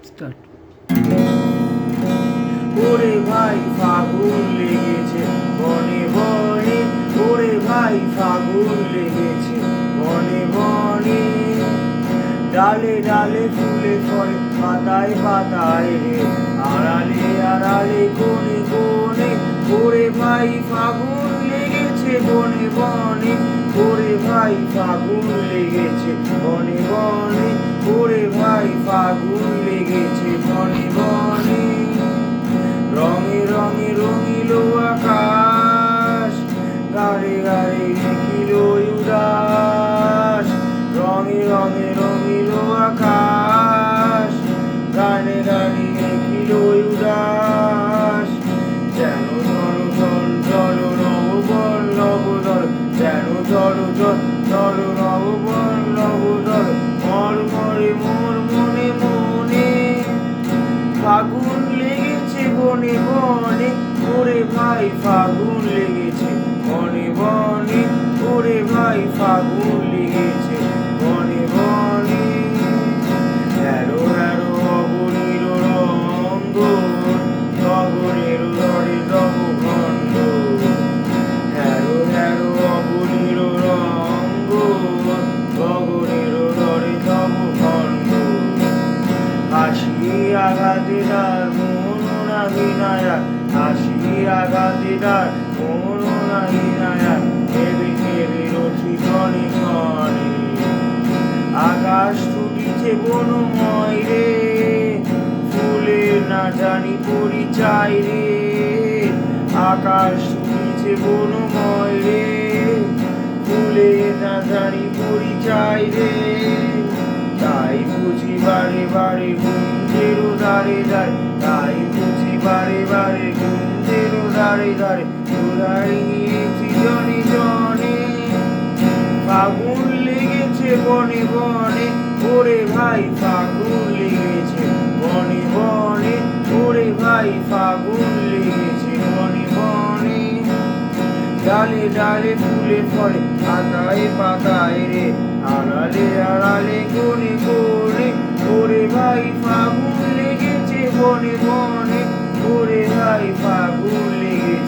Start. ওরে ভাই ফাগুন লেগেছে বনে বনে, ওরে ভাই ফাগুন লেগেছে বনে বনে, ডালে ডালে ফুলে ফলে পাতায় পাতায় রে, আড়ালে আড়ালে কোণে কোণে, ওরে ভাই ফাগুন লেগেছে বনে বনে, ওরে ভাই ফাগুন লেগেছে বনে বনে, ওরে ভাই ফাগুন লেগেছে বনে বনে। রঙে রঙে রঙিল আকাশ, গাড়ে গাড়ে দেখিল উদাস, রঙে রঙে রঙিল আকাশ, গানে গানে দেখিল উদাস, যেন ধর চঞ্চল নববল্লভ দল, যেন ধর চঞ্চল নববল্লভ দল, মরমরে মোর মনে মনে, ফাগুন লেগেছে বনে বনে, ওরে ভাই ফাগুন লেগেছে বনে বনে, ওরে ভাই ফাগুন লেগেছে বনে বনে। এরো এরো অবনীর রঙ্গ, গগনের দরে তব খণ্ড, এরো এরো অবনীর রঙ্গ, গগনের দরে তব খণ্ড, হাসি আঘাতে তার মননা বিনায়ক, হাসি আঘাতে তার মননা বিনায়ক, দেবে দেবে রথি ক্ষণে ক্ষণে, আকাশ ছুটিছে বনময় রে, ফুলের না জানি পরিচয় রে, আকাশ ছুটিছে বনময় রে, ফুলের না জানি পরিচয় রে, তাই বুঝি বারে বারে গুঞ্জের দাঁড়ে দাঁড়ে, তাই বুঝি বারে বারে গুঞ্জের দাঁড়ে দাঁড়ে, উড়াই গিয়েছি জনে জনে, ফাগুন লেগেছে বনে বনে, ওরে ভাই ফাগুন লেগেছে বনে বনে, ওরে ভাই ফাগুন লেগেছে বনে বনে, ডালে ডালে ফুলে ফলে পাতায় পাতায় রে, আড়ালে আড়ালে কোণে কোণে, ওরে ভাই ফাগুন লেগেছে বনে বনে, ওরে ভাই ফাগুন লেগেছে